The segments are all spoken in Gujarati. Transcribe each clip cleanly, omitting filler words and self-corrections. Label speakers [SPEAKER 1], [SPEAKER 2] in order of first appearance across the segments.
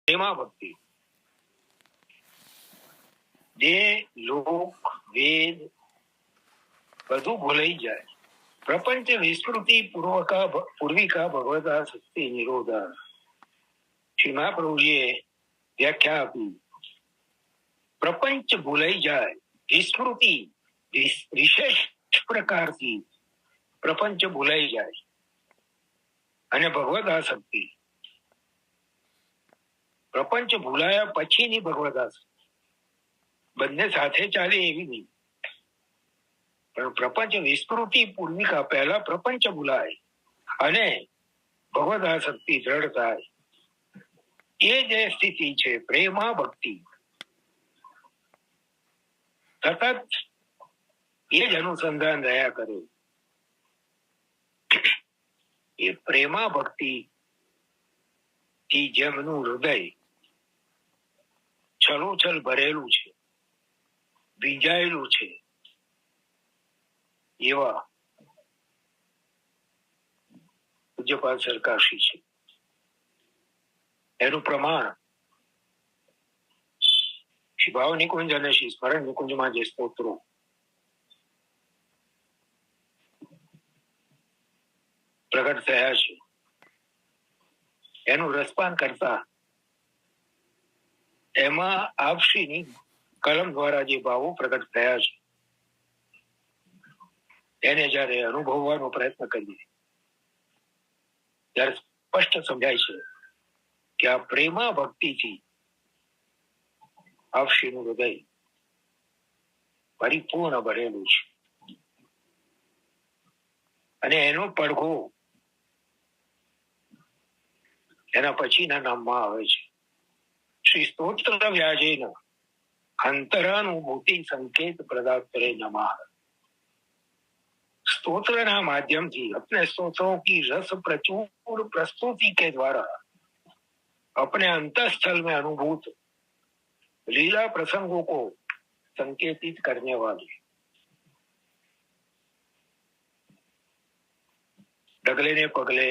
[SPEAKER 1] પ્રેમા ભક્તિ. દેહ લોક વેદ બધું ભૂલાઈ જાય. પ્રપંચ વિસ્મૃતિ પૂર્વિકા ભગવતા શક્તિ નિરોધા. શ્રી મહાપ્રભુજીએ વ્યાખ્યા આપી. પ્રપંચ ભૂલાઈ જાય, વિસ્મૃતિ વિશેષ પ્રકારથી પ્રપંચ ભૂલાઈ જાય, અને ભગવદ આસક્તિ પ્રપંચ ભૂલાયા પછીની ભગવદ આસક્તિ બંને સાથે ચાલે એવી નહીં. પણ પ્રપંચ વિસ્મૃતિ પૂર્વિકા પહેલા પ્રપંચ ભૂલાય અને ભગવદ આસક્તિ દ્રઢ થાય. એ જે સ્થિતિ છે પ્રેમા ભક્તિ, સતત એ જ અનુસંધાન રહ્યા કરે. એ પ્રેમા ભક્તિ થી જેમનું હૃદય છલોછલ ભરેલું છે, ભીંજાયેલું છે, એવા પૂજ્યપાદ સરકારશ્રી છે. એનું પ્રમાણ શ્રી ભાવ નિકુંજ અને શ્રી સ્મરણ નિકુંજમાં જે સ્તોત્રો પ્રગટ થયા છે એનું રસપાન કરતા એમાં આપશ્રીની કલમ દ્વારા જે ભાવો પ્રગટ થયા છે એને જયારે અનુભવવાનો પ્રયત્ન કરીએ ત્યારે સ્પષ્ટ સમજાય છે કે આ પ્રેમા ભક્તિથી આપશ્રીનું હૃદય પરિપૂર્ણ ભરેલું છે. અને એનો પડઘો એના પછીના નામમાં આવે છે. શ્રી સ્તોત્ર વ્યાજેન અંતરાનુભૂતિ સંકેત પ્રદાત્રે નમઃ. स्त्रोत्र माध्यम થી अपने स्त्रोत्रों की रस प्रचुर प्रस्तुति के द्वारा अपने अंतःस्थल में अनुभूत लीला प्रसंगों को संकेतित करने वाली. ડગલે ને પગલે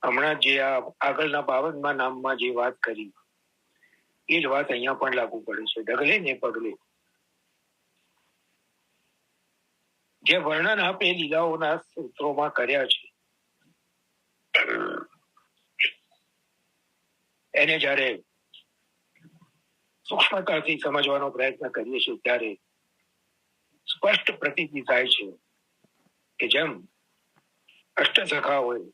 [SPEAKER 1] હમણાં જે આગળના 52મા નામમાં જે વાત કરી એ જ વાત અહીંયા પણ લાગુ પડે છે. ડગલે ને પગલે જે વર્ણન આપે લીલાઓના સૂત્રોમાં કર્યા છે એને જયારે સૂક્ષ્મતાથી સમજવાનો પ્રયત્ન કરીએ છીએ ત્યારે સ્પષ્ટ પ્રતીતિ થાય છે કે જેમ અષ્ટસખા હોય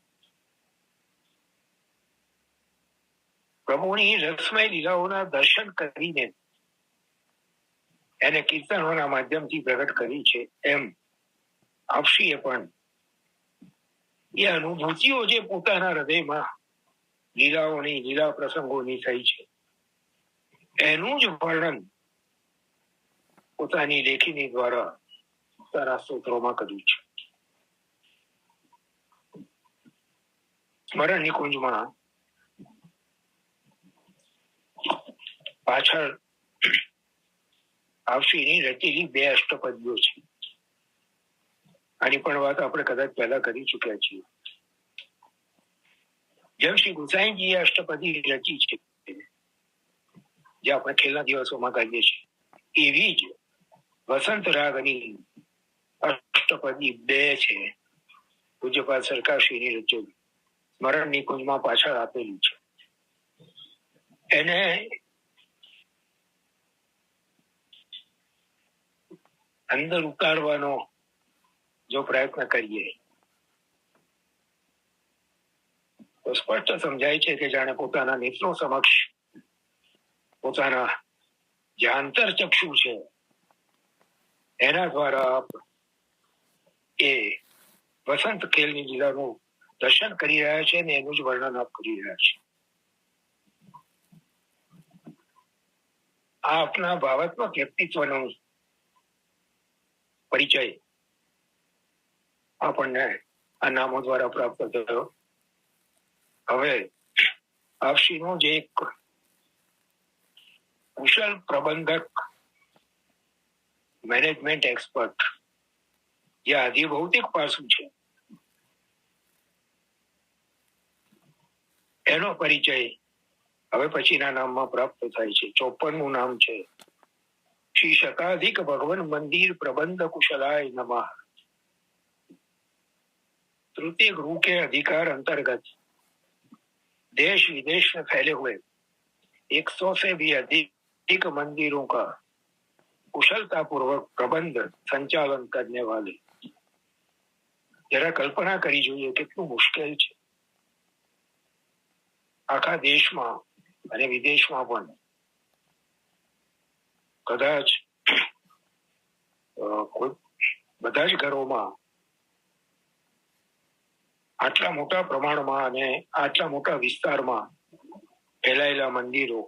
[SPEAKER 1] પ્રભુની રસમય લીલાઓના દર્શન કરીને એને કીર્તનોના માધ્યમથી પ્રગટ કરી છે, એમ આપશ્રીએ પણ એ અનુભૂતિઓ જે પોતાના હૃદયમાં લીલાઓની લીલા પ્રસંગોની થઈ છે એનું જ વર્ણન પોતાની લેખીની દ્વારા પોતાના સ્તોત્રોમાં કર્યું છે. સ્મરણ નિકુંજમાં પાછળ આપશ્રીની રચેલી 2 અષ્ટપદીઓ છે. આની પણ વાત આપણે કદાચ પહેલા કરી ચુક્યા છીએ. જેમ શ્રી ગુસાઈજીએ અષ્ટપદી રચી છે જે આપણે ખેલના દિવસોમાં કહીએ છીએ એવી જ વસંત રાગની અષ્ટપદી 2 છે પૂજ્યપાદ સરકારશ્રીની રચેલી સ્મરણ નિકુંજમાં પાછળ આપેલી છે. એને અંદર ઉતારવાનો જો પ્રયત્ન કરીએ તો સ્પષ્ટ સમજાય છે કે જાણે પોતાના નેત્રો સમક્ષ પોતાના જે આંતરચક્ષુ છે એના દ્વારા એ વસંત ખેલની લીલાનું દર્શન કરી રહ્યા છે અને એનું જ વર્ણન આપ કરી રહ્યા છે. આ આપના ભાવાત્મક વ્યક્તિત્વનો પરિચય આપણને આ નામો દ્વારા પ્રાપ્ત થયો. હવે આપશ્રીનો જે એક કુશળ પ્રબંધક મેનેજમેન્ટ એક્સપર્ટ જે આધિભૌતિક પાસું છે એનો પરિચય હવે પછીના નામમાં પ્રાપ્ત થાય છે. 54નું નામ છે શ્રી શતાધિક ભગવાન મંદિર પ્રબંધ કુશલાય નમઃ. तृतीय गुरु के अधिकार अंतर्गत देश विदेश में फैले हुए 100 से भी अधिक मंदिरों का कुशलता पूर्वक प्रबंध संचालन करने वाले. जरा कल्पना करी જોઈએ કેટલું મુશ્કેલ છે. આખા દેશમાં અને વિદેશમાં પણ કદાચ બધા જ ઘરોમાં આટલા મોટા પ્રમાણમાં અને આટલા મોટા વિસ્તારમાં ફેલાયેલા મંદિરો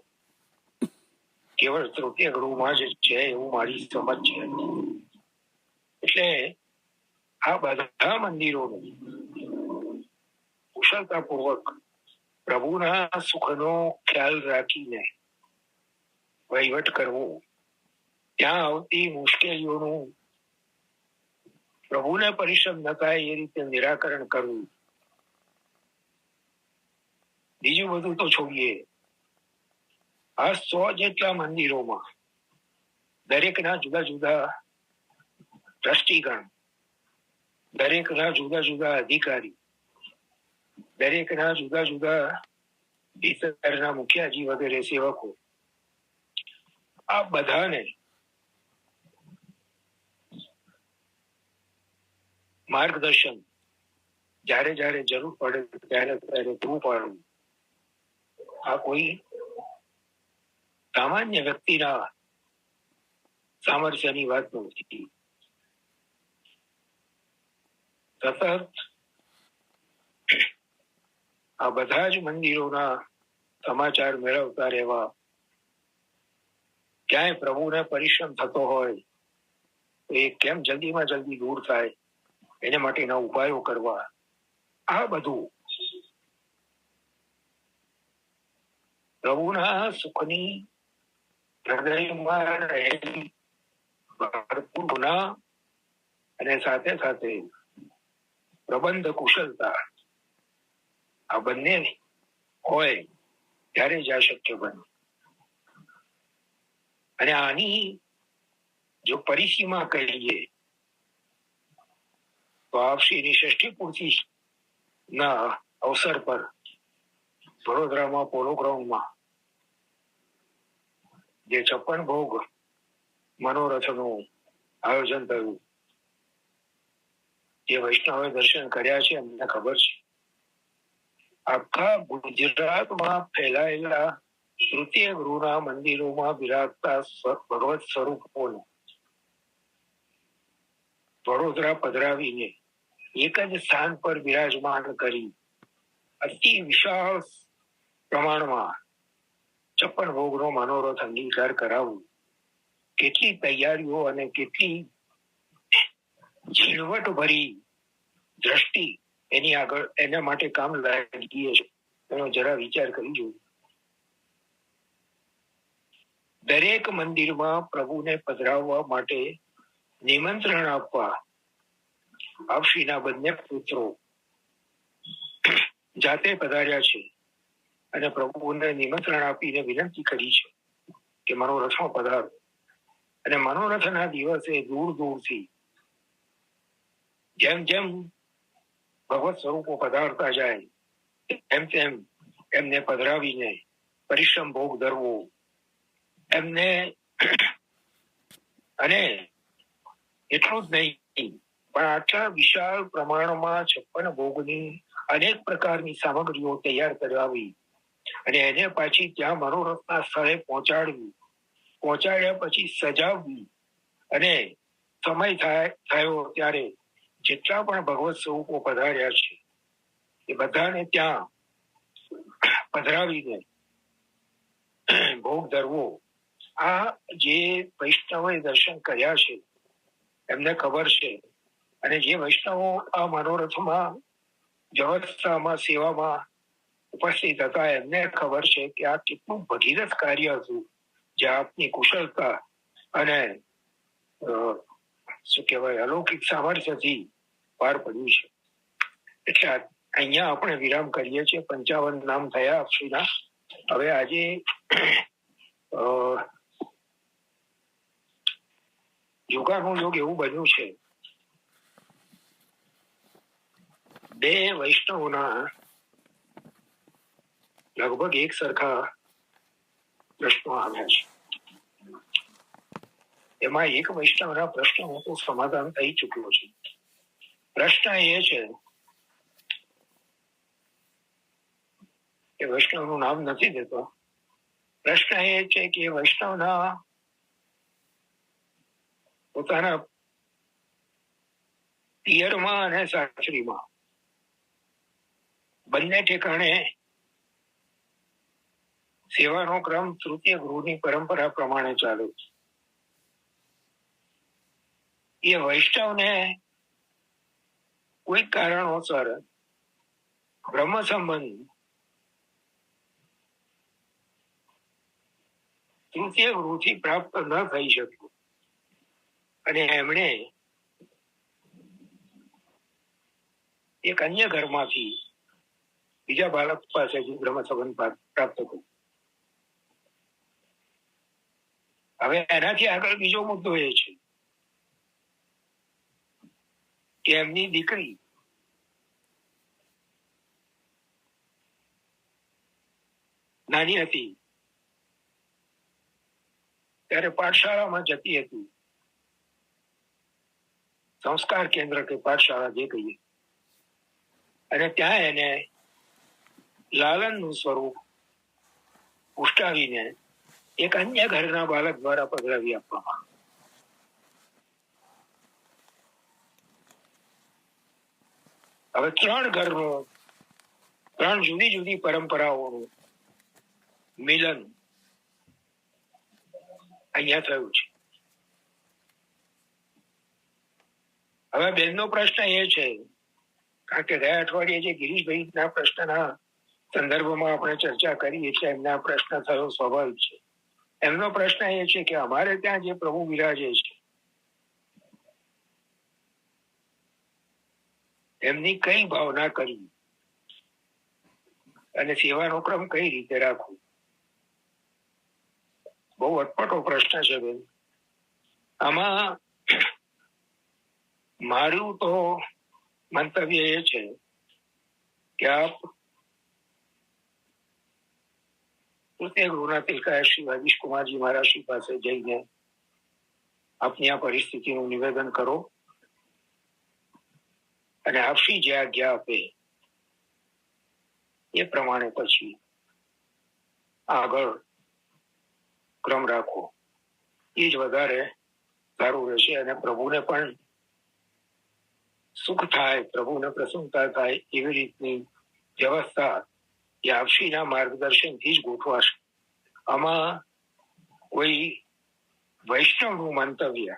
[SPEAKER 1] કેવળ તૃતીય ગૃહમાં જ છે એવું મારી સમજ છે. એટલે આ બધા મંદિરોનું કુશળતાપૂર્વક પ્રભુના સુખનો ખ્યાલ રાખીને વહીવટ કરવો, ત્યાં આવતી મુશ્કેલીઓનું પ્રભુને પરિશ્રમ ન થાય એ રીતે નિરાકરણ કરવું. બીજું બધું તો છોડીએ, આ 100 જેટલા મંદિરોમાં દરેકના જુદા જુદા ટ્રસ્ટીગણ, દરેકના જુદા જુદા અધિકારી, દરેકના જુદા જુદા ભીતરના મુખિયાજી વગેરે સેવકો, આ બધાને માર્ગદર્શન જ્યારે જ્યારે જરૂર પડે ત્યારે ત્યારે પૂરું પાડવું. આ કોઈ સામાન્ય વ્યક્તિના સામર્થ્યની વાત નથી. સતત આ બધા જ મંદિરોના સમાચાર મેળવતા રહેવા, ક્યાંય પ્રભુને પરિશ્રમ થતો હોય તો એ કેમ જલ્દીમાં જલ્દી દૂર થાય એના માટેના ઉપાયો કરવા. આ બધું પ્રભુના સુખની હૃદયમાં રહેલી ભરપૂર ગુના અને સાથે સાથે પ્રબંધ કુશળતા, આ બંને હોય ત્યારે જ આ શક્ય બને. અને આની જો પરિસીમા કહીએ તો આપશ્રીની ષષ્ઠી પૂર્તિ ના અવસર પર વડોદરામાં પોલો ગ્રાઉન્ડમાં જે 56 ભોગ મનોરથનું આયોજન થયું, જે વૈષ્ણવે દર્શન કર્યા છે અમને ખબર છે. આખા ગુજરાતમાં ફેલાયેલા તૃતીય ગૃહના મંદિરોમાં બિરાજતા ભગવત સ્વરૂપોને વડોદરા પધરાવીને એક જ સ્થાન પર બિરાજમાન કરી અતિ વિશાળ પ્રમાણમાં 56 ભોગનો મનોરથ અંગીકાર કરાવવું, કેટલી તૈયારીઓ અને કેટલી ઝીણવટ ભરી દ્રષ્ટિ એની આગળ એના માટે કામ લાગીએ છે એનો જરા વિચાર કરી જોઈએ. દરેક મંદિરમાં પ્રભુને પધરાવવા માટે નિમંત્રણ આપવા આપશ્રીના બંને પુત્રો જાતે પધાર્યા છે અને પ્રભુને નિમંત્રણ આપીને વિનંતી કરી છે કે મનોરથમાં પધારો. અને મનોરથના દિવસે દૂર દૂરથી જેમ જેમ ભગવત સ્વરૂપો પધારતા જાય તેમ તેમ એમને પધરાવીને પરિશ્રમ ભોગ ધરવો એમને. અને એટલું જ નહીં પણ આટલા વિશાળ પ્રમાણમાં 56 ભોગની અનેક પ્રકારની સામગ્રીઓ તૈયાર કરાવી અને એને પાછી ત્યાં મનોરથના સ્થળે પહોંચાડ્યા પછી સજાવવી અને સમય થયો ત્યારે જેટલા પણ ભગવત સ્વરૂપો પધાર્યા છે એ બધાને ત્યાં પધરાવીને ભોગ ધરવો. આ જે વૈષ્ણવોએ દર્શન કર્યા છે એમને ખબર છે. અને જે વૈષ્ણવો આ મનોરથમાં વ્યવસ્થામાં સેવામાં ઉપસ્થિત હતા એમને ખબર છે કે આ કેટલું ભગીરથ કાર્ય હતું જે આપની કુશળતા અને શું કહેવાય અલૌકિક સામર્થ્યથી પાર પડ્યું છે. એટલે અહીંયા આપણે વિરામ કરીએ છીએ. 55 નામ થયા આપશ્રીના. હવે આજે યોગાનું યોગ એવું બન્યું છે, બે વૈષ્ણવોના લગભગ એક સરખા પ્રશ્નો આવ્યા છે. એમાં એક વૈષ્ણવના પ્રશ્નનું તો સમાધાન થઈ ચૂક્યો છે. પ્રશ્ન એ છે કે વૈષ્ણવનું નામ નથી દેતો. પ્રશ્ન એ છે કે વૈષ્ણવના પોતાના પિયરમાં અને સાસરીમાં બંને ઠેકાણે સેવાનો ક્રમ તૃતીય ગૃહની પરંપરા પ્રમાણે ચાલે છે. એ વૈષ્ણવને કોઈ કારણોસર બ્રહ્મ સંબંધ તૃતીય ગૃહથી પ્રાપ્ત ન થઈ શક્યું અને એમણે એક અન્ય ઘરમાંથી બીજા બાળક પાસેથી બ્રહ્મ સંબંધ પ્રાપ્ત કર્યું. હવે એનાથી આગળ બીજો મુદ્દો એ છે કે એમની દીકરી નાની હતી ત્યારે પાઠશાળામાં જતી હતી, સંસ્કાર કેન્દ્ર કે પાઠશાળા જે કહીએ, અને ત્યાં એને લાલનનું સ્વરૂપ ઉષ્ટાવીને એક અન્ય ઘરના બાળક દ્વારા પધરાવી આપવામાં. હવે ત્રણ ઘરનું, ત્રણ જુદી જુદી પરંપરાઓનું મિલન અહીંયા થયું છે. હવે બેનનો પ્રશ્ન એ છે, કારણ કે ગયા અઠવાડિયે જે ગિરીશભાઈના પ્રશ્નના સંદર્ભમાં આપણે ચર્ચા કરી એટલે એમના પ્રશ્ન થયો સ્વાભાવિક છે. એમનો પ્રશ્ન એ છે કે અમારે ત્યાં જે પ્રભુ બિરાજે છે એમની કઈ ભાવના કરી અને સેવાનો ક્રમ કઈ રીતે રાખવો. બહુ અટપટો પ્રશ્ન છે બેન. આમાં મારું તો મંતવ્ય એ છે કે આપ તૃતીય ગૃહના તિલકાય શ્રી વાગીશ કુમારજી મહારાજશ્રી પાસે જઈને આપની આ પરિસ્થિતિનું નિવેદન કરો અને આપશી જે આજ્ઞા આપે એ પ્રમાણે પછી આગળ ક્રમ રાખો. એ જ વધારે સારું રહેશે અને પ્રભુને પણ સુખ થાય, પ્રભુને પ્રસન્નતા થાય એવી રીતની વ્યવસ્થા એ આપશીના માર્ગદર્શનથી જ ગોઠવાશે. આમાં કોઈ વૈષ્ણવનું મંતવ્ય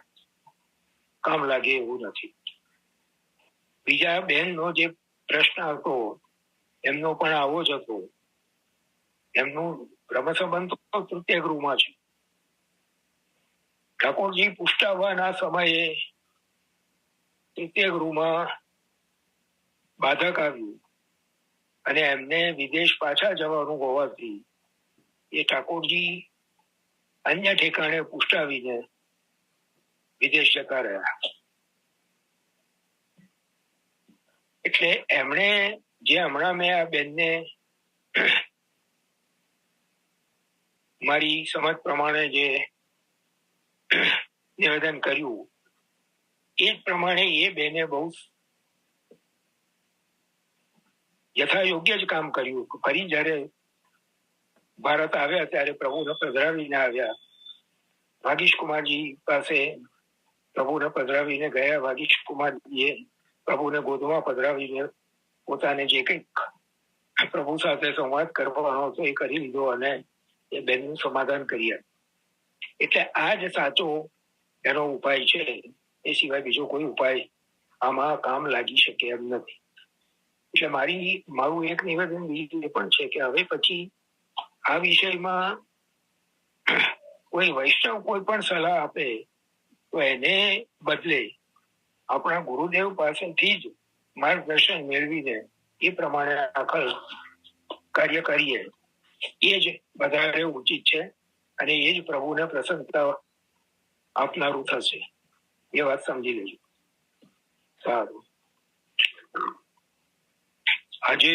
[SPEAKER 1] કામ લાગે એવું નથી. બીજા બહેનનો જે પ્રશ્ન હતો એમનો પણ આવો જ હતો. એમનું બ્રહ્મ સંબંધ તો તૃતીય ગૃહમાં છે. ઠાકોરજી પુષ્ટાવવાના સમયે તૃતીય ગૃહમાં બાધક આવ્યું અને એમને વિદેશ પાછા જવાનું હોવાથી એ ઠાકોરજી અન્ય ઠેકાણે પુષ્ટાવીને વિદેશ જતા રહ્યા. એટલે એમણે જે હમણાં મેં આ બેનને મારી સમજ પ્રમાણે જે નિવેદન કર્યું એ જ પ્રમાણે એ બેને બહુ યથાયોગ્ય જ કામ કર્યું. ફરી જયારે ભારત આવ્યા ત્યારે પ્રભુને પધરાવીને આવ્યા. વાગીશ કુમારજી પાસે પ્રભુને પધરાવીને ગયા. વાગીશ કુમારજીએ પ્રભુને ગોદમાં પધરાવીને પોતાને જે કંઈક પ્રભુ સાથે સંવાદ કરવાનો હતો એ કરી લીધો અને એ બેનનું સમાધાન કરી આપ્યું. એટલે આ જ સાચો એનો ઉપાય છે. એ સિવાય બીજો કોઈ ઉપાય આમાં કામ લાગી શકે એમ નથી. એટલે મારું એક નિવેદન બીજું એ પણ છે કે હવે પછી આ વિષયમાં કોઈ વૈષ્ણવ કોઈ પણ સલાહ આપે તો એને બદલે આપણા ગુરુદેવ પાસેથી જ માર્ગદર્શન મેળવીને એ પ્રમાણે આખર કાર્ય કરીએ એ જ વધારે ઉચિત છે અને એ જ પ્રભુને પ્રસન્નતા આપનારું થશે. એ વાત સમજી લેજો. સારું. આજે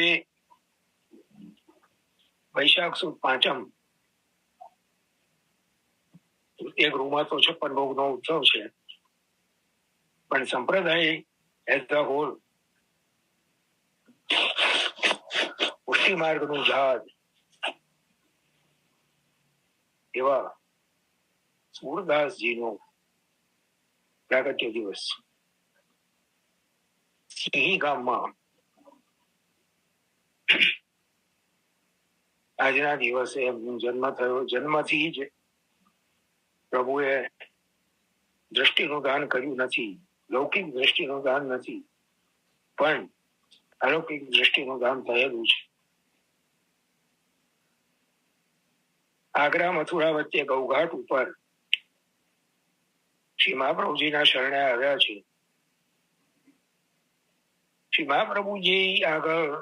[SPEAKER 1] વૈશાખ સુદ પાંચમ, એક રૂમાં તો 56 ભોગનો ઉત્સવ છે, પણ સંપ્રદાય એઝ ધ હોલ પુષ્ટિ માર્ગનું જહાજ એવા સુરદાસજીનો પ્રાગટ્ય દિવસ સિંહી ગામમાં આજના દિવસે એમનો જન્મ થયો. જન્મથી જ પ્રભુએ દ્રષ્ટિનું દાન કર્યું નથી. લૌકિક દ્રષ્ટિનું દાન નથી, પણ અલૌકિક દ્રષ્ટિનું દાન થયેલું છે. આગ્રા મથુરા વચ્ચે ગૌઘાટ ઉપર શ્રી મહાપ્રભુજીના શરણે આવ્યા છે. શ્રી મહાપ્રભુજી આગળ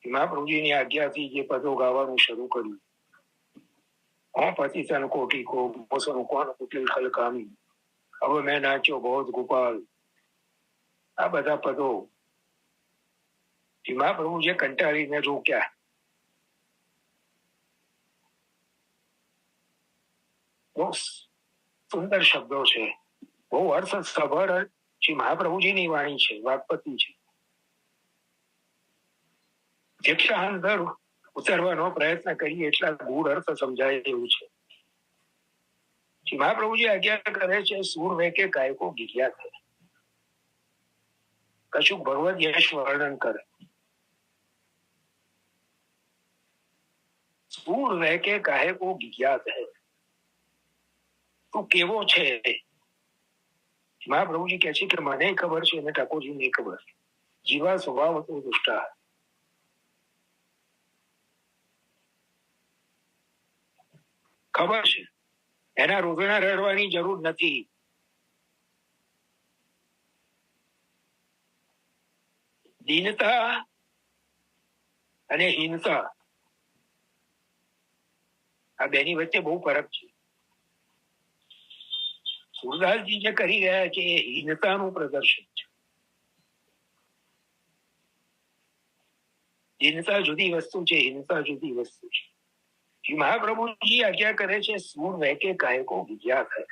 [SPEAKER 1] મહાપ્રભુજીની આજ્ઞાથી જે પદો ગાવાનું શરૂ કર્યું, પતિ તન કોટી કો મોસમ કોણ કુટિલ ખલકામી, હવે મેં નાચ્યો બહોત ગોપાલ, આ બધા પદો મહાપ્રભુજીએ કંટાળીને રોક્યા. બહુ સુંદર શબ્દો છે, બહુ અર્થ સભર શ્રી મહાપ્રભુજીની વાણી છે, વાગપતિ છે. જેટલા અંદર ઉતરવાનો પ્રયત્ન કરીએ એટલા ગૂઢ અર્થ સમજાય એવું છે. શ્રી મહાપ્રભુજી આજ્ઞા કરે છે, સૂર વેકે ગાયકો ગીર્યા કરે. કશું ભગવદ યશ વર્ણન કરે. સૂર વેકે ગાયકો ગીર્યા કરે. તું કેવો છે? મહાપ્રભુજી કહે છે કે મને ખબર છે અને ઠાકોરજી ને ખબર. જીવા સ્વભાવ હતો દુષ્ટા. ખબર છે, એના રોગણા રડવાની જરૂર નથી. દીનતા અને હીનતા, આ બેની વચ્ચે બહુ ફરક છે. સુરદાસજી જે કરી રહ્યા છે એ હીનતાનું પ્રદર્શન છે. દીનતા જુદી વસ્તુ છે, હીનતા જુદી વસ્તુ છે. મહાપ્રભુજી આજ્ઞા કરે છે, સૂર વહેકે ગાયકો ગીર્યા કરે.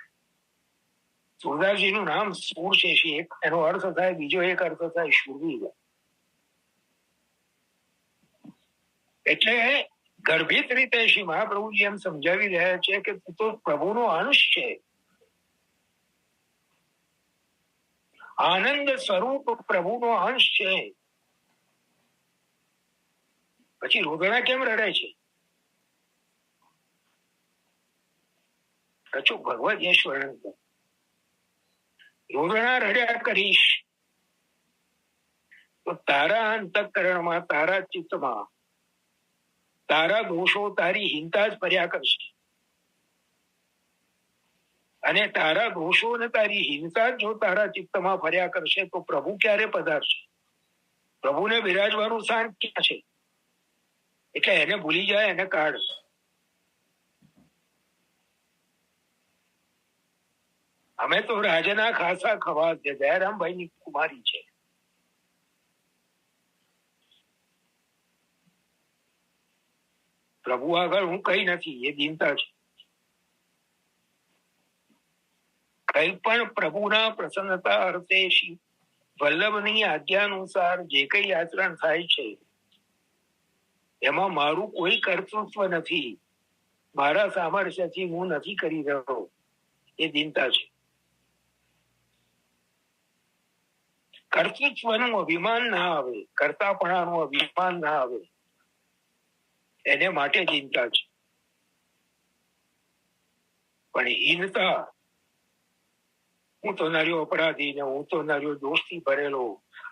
[SPEAKER 1] સુરદાસજીનું નામ સૂર છે, એક એનો અર્થ થાય, બીજો એક અર્થ થાય શૂરવીર. એટલે ગર્ભિત રીતે શ્રી મહાપ્રભુજી એમ સમજાવી રહ્યા છે કે તું તો પ્રભુનો અંશ છે, આનંદ સ્વરૂપ પ્રભુનો અંશ છે. પછી રોદણા કેમ રડે છે? કચું ભગવદ યશ વર્ણન કર. રોદણા રડ્યા કરીશ તો તારા અંતઃકરણમાં, તારા ચિત્તમાં તારા દોષો, તારી હિંતા જ ભર્યા કરશે. અને તારા દોષો ને તારી હિંસા જો તારા ચિત્તમાં ફર્યા કરશે તો પ્રભુ ક્યારે પધારશે? પ્રભુને બિરાજવાનું સ્થાન ક્યાં છે? એટલે એને ભૂલી જાય, એને કાઢ. અમે તો રાજાના ખાસા ખવાસ છે, દયારામભાઈ ની કુમારી છે. પ્રભુ આગળ હું કઈ નથી, એ દીનતા છે. કઈ પણ પ્રભુના પ્રસન્નતા અર્થે વલ્લભની આજ્ઞા અનુસાર જે કઈ આચરણ થાય છે એમાં મારું કોઈ કર્તૃત્વ નથી, મારા સામર્થ્યથી હું નથી કરી રહ્યો, એ દીનતા છે. કર્તૃત્વનું અભિમાન ના આવે, કર્તાપણાનું અભિમાન ના આવે, એને માટે ચિંતા છે. પણ હીનતા, હું તો નાર્યો અપરાધી ને હું તો નાર્યો દોષથી ભરેલો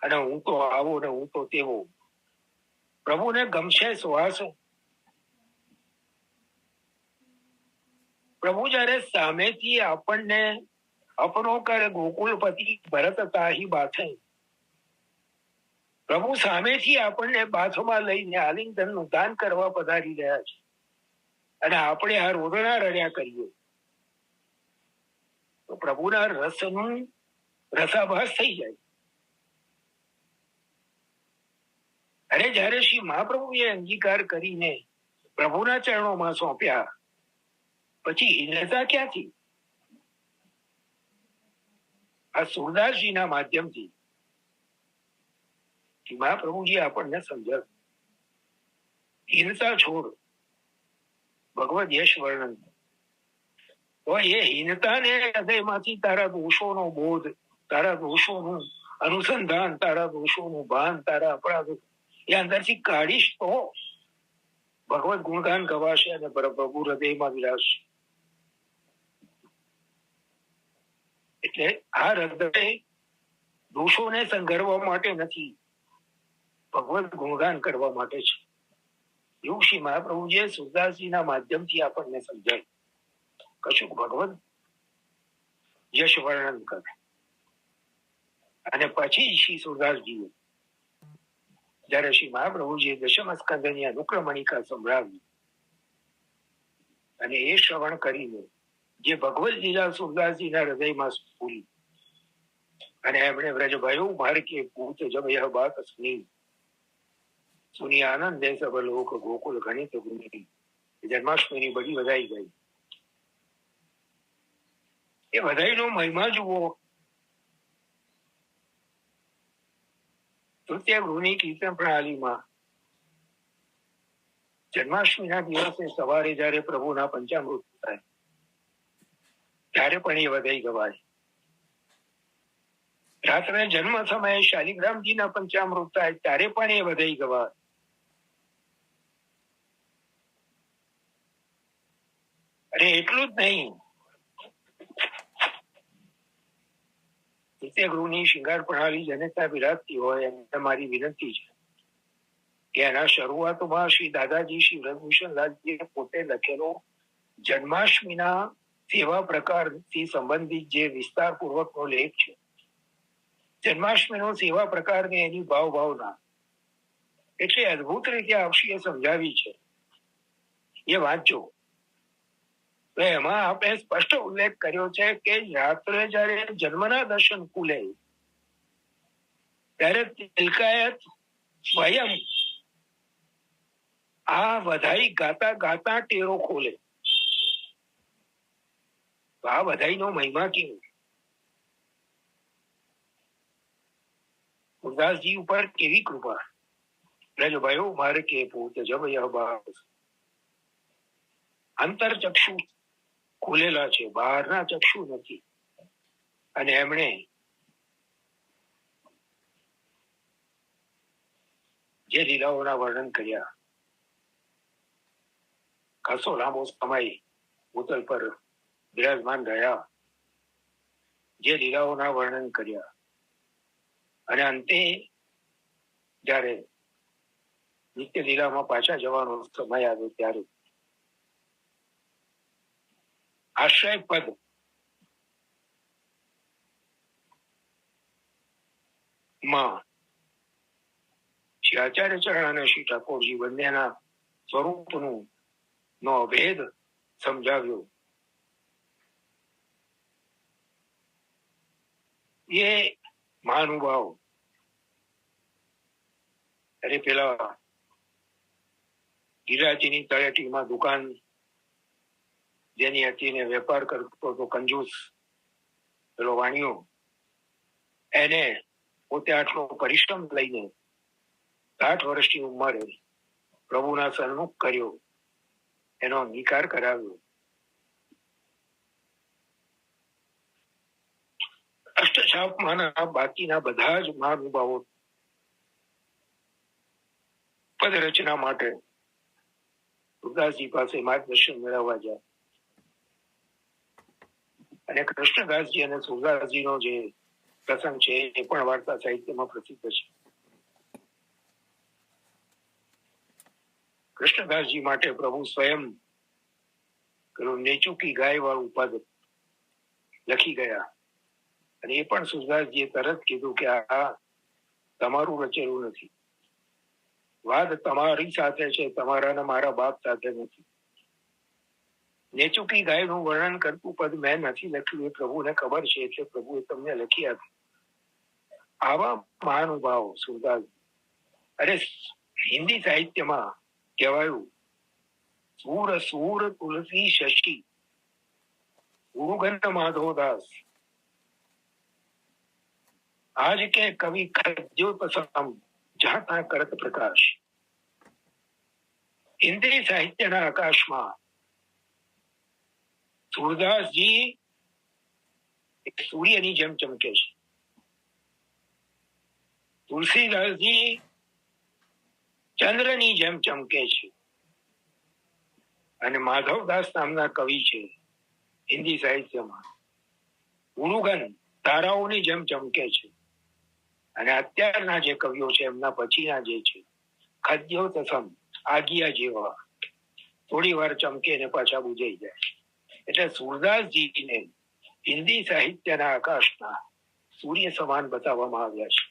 [SPEAKER 1] અને હું તો આવો ને હું તો તેવો. પ્રભુને ગમશે શ્વાસ? પ્રભુ જયારે સામેથી આપણને અપનો કરે, ગોકુલપતિ ભરત તાહી બાથે, પ્રભુ સામેથી આપણને બાથમાં લઈને આલિંગનનું દાન કરવા પધારી રહ્યા છે, અને આપણે આ રોદણા રડ્યા કરીએ તો પ્રભુના રસનું રસાભાસ થઈ જાય. અને જયારે શ્રી મહાપ્રભુએ અંગીકાર કરીને પ્રભુના ચરણોમાં સોંપ્યા, પછી હિનતા ક્યાંથી? આ સુરદાસજીના માધ્યમથી મહાપ્રભુજી આપણને સમજાવ, હીનતા છોડ, ભગવદ યશ વર્ણન. તો એ હીનતાને હૃદયમાંથી તારા દોષોનો બોધ, તારા દોષોનું અનુસંધાન, તારા દોષોનું ભાન, તારા અપરાધો એ અંદરથી કાઢીશ તો ભગવત ગુણગાન ગવાશે અને પ્રભુ હૃદયમાં વિરાશે. એટલે આ હૃદય દોષોને સંઘરવા માટે નથી, ભગવત ગુણગાન કરવા માટે છે. એવું શ્રી મહાપ્રભુજીએ સુરદાસજીના માધ્યમથી આપણને સમજાય. કશુંક ભગવત યશ વર્ણન કરે. અને પછી શ્રી સુરદાસજીએ જયારે શ્રી મહાપ્રભુજીએ દશમ સ્કંદની અનુક્રમણિકા સંભળાવી અને એ શ્રવણ કરીને જે ભગવત લીલા સુરદાસજીના હૃદયમાં સ્ફુરી, અને એમણે વ્રજભયો માર કે પૂત જબ યહ બાત સુની, સુની આનંદ દે સબ લોક ગોકુલ ગણિત ગુની. જન્માષ્ટમીની બધી વધાઈ ગઈ. એ વધાઈનો મહિમા જુઓ. તૃતીય ગૃહની કીર્તન પ્રણાલીમાં જન્માષ્ટમીના દિવસે સવારે જયારે પ્રભુના પંચામૃત થાય ત્યારે પણ એ વધાઈ ગવાય. રાત્રે જન્મ સમયે શાલિગ્રામજીના પંચામૃત થાય ત્યારે પણ એ વધાઈ ગવાય. અને એટલું જ નહીં, નિત્ય ગૃહની શિંગાર પ્રણાલી જેને ત્યાં બિરાજતી હોય એમને મારી વિનંતી છે કે એના શરૂઆતમાં શ્રી દાદાજી શ્રી વ્રજભૂષણદાસજીએ પોતે લખેલો જન્માષ્ટમીના સેવા પ્રકારથી સંબંધિત જે વિસ્તારપૂર્વકનો લેખ છે, જન્માષ્ટમીનો સેવા પ્રકારની એની ભાવના એટલે અદભુત રીતે આપશીએ સમજાવી છે. એ વાંચજો તો એમાં આપણે સ્પષ્ટ ઉલ્લેખ કર્યો છે કે રાત્રે જયારે જન્મના દર્શન ખુલે ત્યારે તિલકાયત સ્વયં આ વધાઈ ગાતા ગાતા ટેરો ખોલે. તો આ વધાઈનો મહિમા કેવો! સુરદાસજી ઉપર કેવી કૃપા! રજભયો મારે કે પૂત જબ યહ બાત. અંતરચક્ષુ ખુલેલા છે, બહારના ચક્ષુ નથી. અને એમણે જે લીલાઓના વર્ણન કર્યા, ખાસો લાંબો સમય ભૂતલ પર બિરાજમાન રહ્યા, જે લીલાઓના વર્ણન કર્યા, અને અંતે જયારે નિત્ય લીલામાં પાછા જવાનો સમય આવ્યો ત્યારે આશ્રય પદ માં શ્રી આચાર્ય ચરણ અને શ્રી ઠાકોરજી બંનેના સ્વરૂપનું નો અભેદ સમજાવ્યો. એ મહાનુભાવ અરે પેલા ગિરાજીની તળેટીમાં દુકાન જેની હતી ને વેપાર કરતો હતો કંજૂસ પેલો વાણિયો, એને પોતે આટલો પરિશ્રમ લઈને 60 વર્ષની ઉંમરે પ્રભુના સન્મુખ કર્યો, એનો અંગીકાર કરાવ્યો. અષ્ટછાપમાંના બાકીના બધા જ મહાનુભાવો પદ રચના માટે સુરદાસજી પાસે માર્ગદર્શન મેળવવા જાય. અને કૃષ્ણદાસજી અને સુરદાસજીનો જે પ્રસંગ છે એ પણ વાર્તા સાહિત્યમાં પ્રસિદ્ધ છે. કૃષ્ણદાસજી માટે પ્રભુ સ્વયં નેચુકી ગાય વાળું પદ લખી ગયા, અને એ પણ સુરદાસજીએ તરત કીધું કે આ તમારું રચેલું નથી. વાદ તમારી સાથે છે, તમારા ને મારા બાપ સાથે નથી. નેચુકી ગાયનું વર્ણન કરતું પદ મેં નથી લખ્યું, એ પ્રભુને ખબર છે, એટલે પ્રભુએ તમને લખી આપ્યું. આવા મહાનુભાવ સુરદાસ. અરે હિન્દી સાહિત્યમાં કહેવાયું, સૂર સૂર તુલસી શશી ગુરુગંધ માધવદાસ, આજ કે કવિ ખદ્યોતસમ જહાં ત્યાં કરત પ્રકાશ. હિન્દી સાહિત્યના આકાશમાં સુરદાસજી સૂર્યની જેમ ચમકે છે. તુલસીદાસજી ચંદ્રની જેમ ચમકે છે. અને માધવદાસ નામના કવિ છે હિન્દી સાહિત્યમાં, ગુરુગન તારાઓની જેમ ચમકે છે. અને અત્યારના જે કવિઓ છે એમના પછીના જે છે ખદ્યોતસમ આગિયા જેવા, થોડી વાર ચમકે ને પાછા બુજાઈ જાય. એટલે સુરદાસજીને હિન્દી સાહિત્યના આકાશના સૂર્ય સમાન બતાવવામાં આવ્યા છે.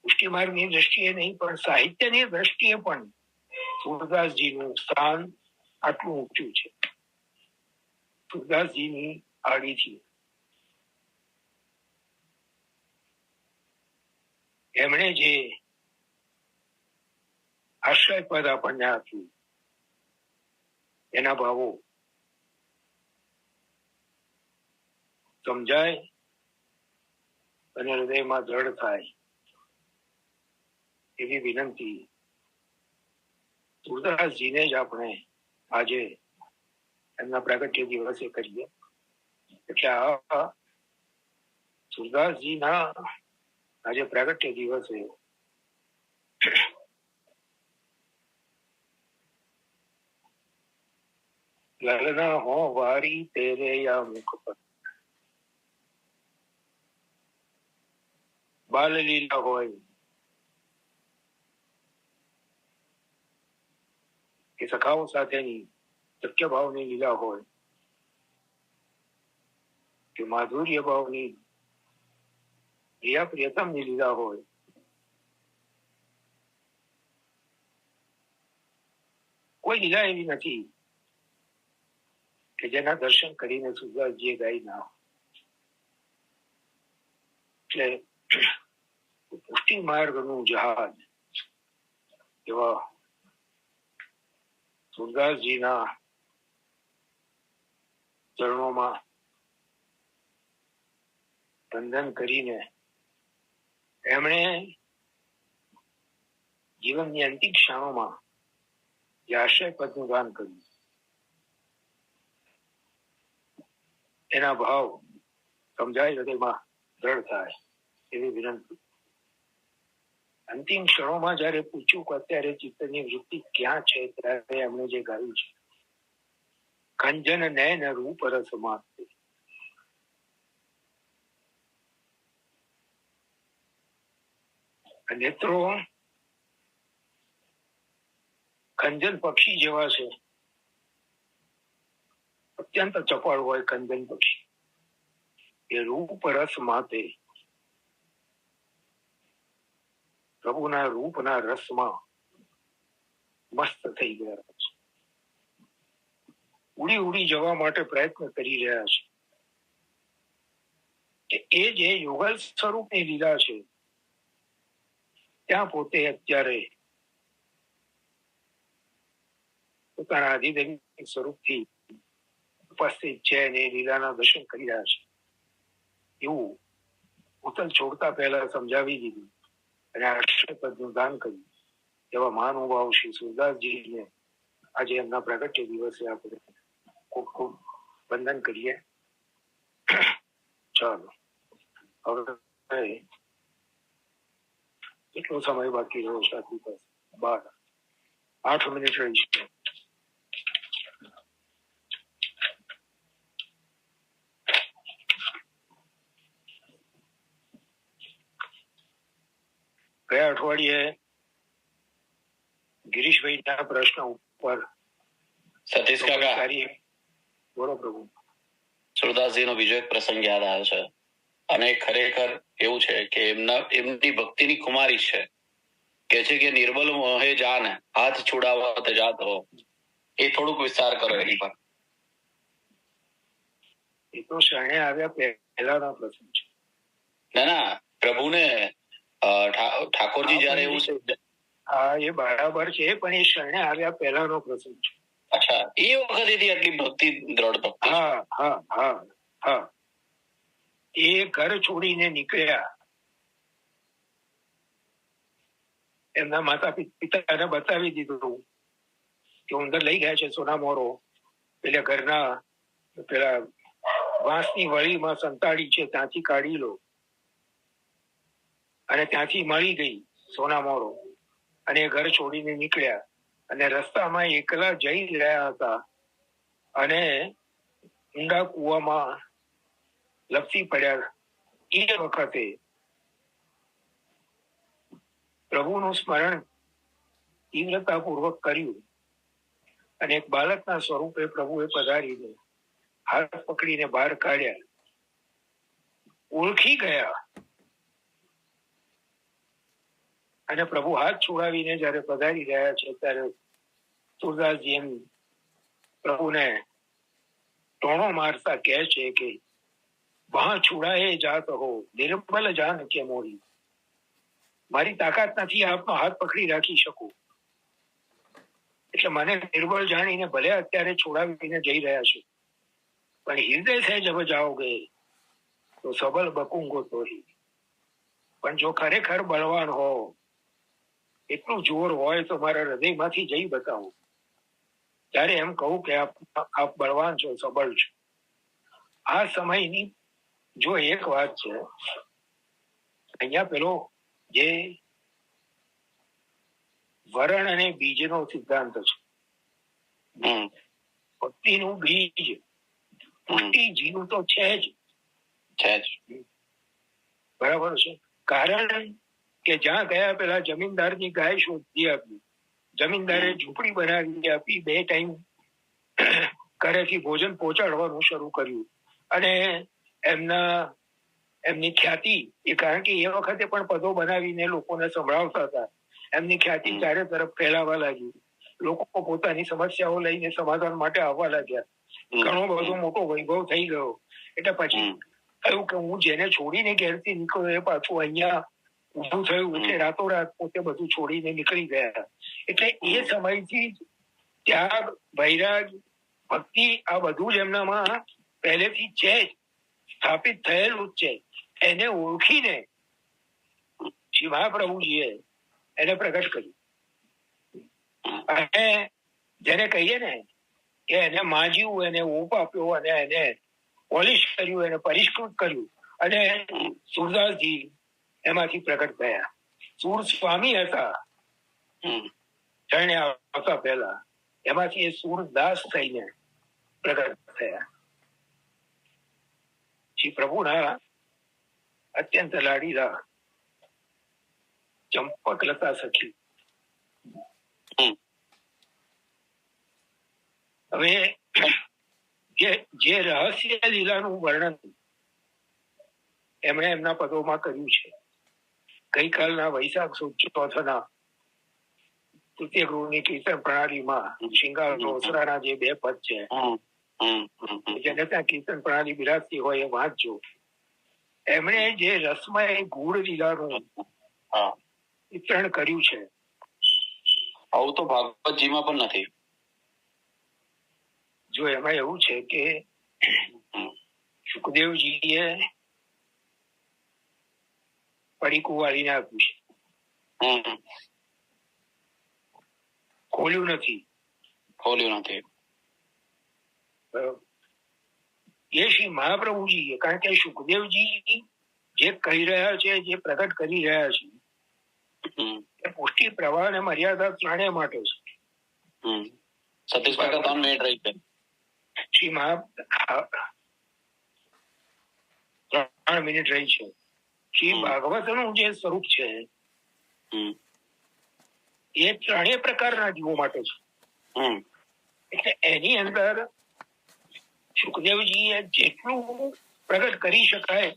[SPEAKER 1] પુષ્ટિમાર્ગની દ્રષ્ટિએ નહીં પણ સાહિત્યની દ્રષ્ટિએ પણ સુરદાસજીનું સ્થાન આટલું ઊંચું છે. સુરદાસજીની આડીથી એમણે જે આશ્રય પદ આપણને આપ્યું, એના ભાવો સમજાય અને હૃદયમાં દ્રઢ થાય એવી વિનંતી સુરદાસજીને જ આપણે આજે એમના પ્રાગટ્ય દિવસે કરીએ. એટલે આ સુરદાસજીના આજે પ્રાગટ્ય દિવસે લલના હો વારી તેરે યા મુખ પર, બાલ લીલા હોય કે સખાઓ સાથેની સખ્ય ભાવની લીલા હોય કે માધુર્ય ભાવની પ્રિયા પ્રિયતમની લીલા હોય, કોઈ લીલા એવી નથી કે જેના દર્શન કરીને સુરદાસજીએ ગાઈ ના હોય. એટલે પુષ્ટિ માર્ગનું જહાજ એવા સુરદાસજીના ચરણોમાં વંદન કરીને એમણે જીવનની અંતિમ ક્ષણોમાં જે આશ્રય પદનું દાન કર્યું, એના ભાવ સમજાય, હૃદયમાં દ્રઢ થાય એવી વિનંતી. અંતિમ ક્ષણોમાં જયારે પૂછ્યું કે અત્યારે ચિત્તની વૃત્તિ ક્યાં છે, ત્યારે એમણે જે ગાયું છે, કંજન નયન રૂપ રસ માત્ર, નેત્રો કંજન પક્ષી જેવા છે. અત્યંત ચપળ હોય કંજન પક્ષી, એ રૂપ રસ માતે પ્રભુના રૂપના રસમાં મસ્ત થઈ ગયા છે. ઉડી ઉડી જવા માટે પ્રયત્ન કરી રહ્યા છે. એ જે યુગલ સ્વરૂપની લીલા છે, ત્યાં પોતે અત્યારે પોતાના આધિદૈવિક સ્વરૂપથી ઉપસ્થિત છે અને લીલાના દર્શન કરી રહ્યા છે. એવું ઉતલ છોડતા પહેલા સમજાવી દીધું અને આશ્રયપદનું દાન કર્યું. એવા મહાનુભાવ શ્રી સુરદાસજીને આજે એમના પ્રાગટ્ય દિવસે આપણે ખૂબ ખૂબ વંદન કરીએ. ચાલો હવે કેટલો સમય બાકી રહ્યો છે આપણી પાસે? 8 મિનિટ રહી છે. ગયા અઠવાડિયે ગિરીશભાઈના પ્રશ્ન ઉપર
[SPEAKER 2] સતીશ કાકા
[SPEAKER 1] બોલો પ્રભુ.
[SPEAKER 2] સુરદાસજીનો બીજો એક પ્રસંગ યાદ આવ્યો છે. અને ખરેખર એવું છે કે એમની ભક્તિની કુમારી છે, કે છે કે નિર્બલ મોહે જાન હાથ છોડાવત જાત હો. એ થોડુંક વિસ્તાર કરો એની પર.
[SPEAKER 1] એ તો શરણે આવ્યા પહેલાનો પ્રસંગ છે.
[SPEAKER 2] ના, પ્રભુને ઠાકોરજી જયારે એવું છે,
[SPEAKER 1] હા એ બરાબર છે, પણ એ શરણે આવ્યા પહેલાનો પ્રસંગ છે.
[SPEAKER 2] અચ્છા, એ વખતેથી આટલી ભક્તિ, દ્રઢ ભક્તિ.
[SPEAKER 1] હા હા હા હા. એ ઘર છોડીને નીકળ્યા, એમના માતા પિતાને બતાવી દીધું કે ઉંદર લઈ ગયા છે સોના મોરો, પેલા ઘરના પેલા વાંસની વળીમાં સંતાડી છે ત્યાંથી કાઢી લો. અને ત્યાંથી મળી ગઈ સોના મોરો, અને ઘર છોડીને નીકળ્યા, અને રસ્તામાં એકલા જઈ રહ્યા હતા, અને ઊંડા કૂવામાં લપસી પડ્યા. એ વખતે પ્રભુનું સ્મરણ તીવ્રતાપૂર્વક કર્યું, અને એક બાળકના સ્વરૂપે પ્રભુએ પધારીને હાથ પકડીને બહાર કાઢ્યા. ઓળખી ગયા, અને પ્રભુ હાથ છોડાવીને જયારે પધારી રહ્યા છે ત્યારે સુરદાસજી એમ પ્રભુને ટોણો મારતા કહે છે કે વહાં છોડાએ જાત હો નિર્બલ જાન કે મોરી. મારી તાકાત નથી આપનો હાથ પકડી રાખી શકું, એટલે મને નિર્બળ જાણીને ભલે અત્યારે છોડાવીને જઈ રહ્યા છે, પણ હૃદય સે જબ જાઓગે તો સબલ બકુંગો તોહી. પણ જો ખરેખર બળવાન હો, એટલું જોર હોય તો મારા હૃદયમાંથી જઈ બતાવો. ત્યારે એમ કહું કે આપ બળવાન છો, સબળ છો. આ સમયની જો એક વાત છે, અહીંયા પેલો જે વરણ અને બીજનો સિદ્ધાંત છે, ભક્તિનું બીજ પુષ્ટિ જીવ તો છે જ, બરાબર છે. કારણ કે જ્યાં ગયા પેલા જમીનદારની ગાય શોધી આપી, જમીનદારે ઝૂંપડી બનાવી આપી, 2 ટાઈમ ઘરેથી ભોજન પહોંચાડવાનું શરૂ કર્યું, અને એમની ખ્યાતિ, એ કારણ કે એ વખતે પણ પદો બનાવીને લોકોને સંભળાવતા હતા, એમની ખ્યાતિ ચારે તરફ ફેલાવા લાગી. લોકો પોતાની સમસ્યાઓ લઈને સમાધાન માટે આવવા લાગ્યા. ઘણો બધો મોટો વૈભવ થઈ ગયો. એટલે પછી થયું કે હું જેને છોડીને ઘેરથી નીકળ્યો એ પાછું અહીંયા ઊભું થયું, એટલે રાતોરાત પોતે બધું છોડીને નીકળી ગયા. એટલે એ સમયથી ત્યાગ, વૈરાગ, ભક્તિ આ બધું જ એમનામાં પહેલેથી છે જ, સ્થાપિત થયેલું જ છે. એને ઓળખીને શ્રી મહાપ્રભુજીએ એને પ્રગટ કર્યું. અને જેને કહીએ ને કે એને માજ્યું, એને ઓપ આપ્યો, અને એને પોલિશ કર્યું, એને પરિષ્કૃત કર્યું, અને સુરદાસજી એમાંથી પ્રગટ થયા. સુર સ્વામી હતા ચરણે આવતા પહેલા, એમાંથી એ સુરદાસ થઈને પ્રગટ થયા. શ્રી પ્રભુના અત્યંત લાડીલા ચંપક લતા સખી. હવે જે રહસ્ય લીલાનું વર્ણન એમણે એમના પદોમાં કર્યું છે, ગઈકાલના વૈશાખ સુદ ચોથના તૃતીય ગૃહની કીર્તન પ્રણાલીમાં શિંગાર ઓસરાના જે 2 પદ છે, જેને ત્યાં કીર્તન પ્રણાલી બિરાજતી હોય એ વાંચજો. એમણે જે રસમય ગૂઢ લીલાનું વિતરણ કર્યું છે,
[SPEAKER 2] આવું તો ભાગવતજીમાં પણ નથી.
[SPEAKER 1] જો એમાં એવું છે કે સુખદેવજીએ પડીકું વાળીને આપ્યું છે, ખોલ્યું નથી. એ શ્રી મહાપ્રભુજી, કારણ કે સુખદેવજી જે કહી રહ્યા છે, જે પ્રગટ કરી રહ્યા છે, એ પુષ્ટિ, પ્રવાહ અને મર્યાદા ત્રણેય માટે છે. શ્રી 3 મિનિટ રહી છે. શ્રી ભાગવતનું જે સ્વરૂપ છે એ ત્રણેય પ્રકારના જીવો માટે છે. એટલે એની અંદર સુખદેવજીએ જેટલું પ્રગટ કરી શકાય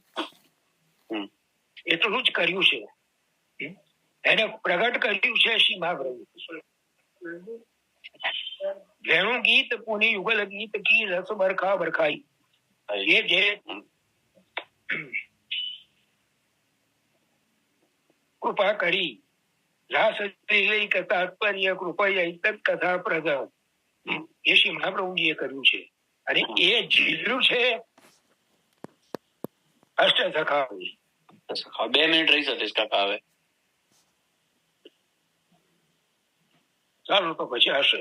[SPEAKER 1] એટલું જ કર્યું છે. એને પ્રગટ કર્યું છે શ્રી મહાપ્રભુ. વેણુ ગીત પુની યુગલ ગીત કી રસ બરખા બરખાઈ. એ જે કૃપા કરી રાસ તાત્પર્ય કૃપા કથા પ્રદ એ શ્રી મહાપ્રભુજીએ કર્યું છે. અને એ જીવ્યું છે અષ્ટ સખા.
[SPEAKER 2] 2 મિનિટ રહી સતીશ કાકા હવે.
[SPEAKER 1] ચાલો તો પછી હશે.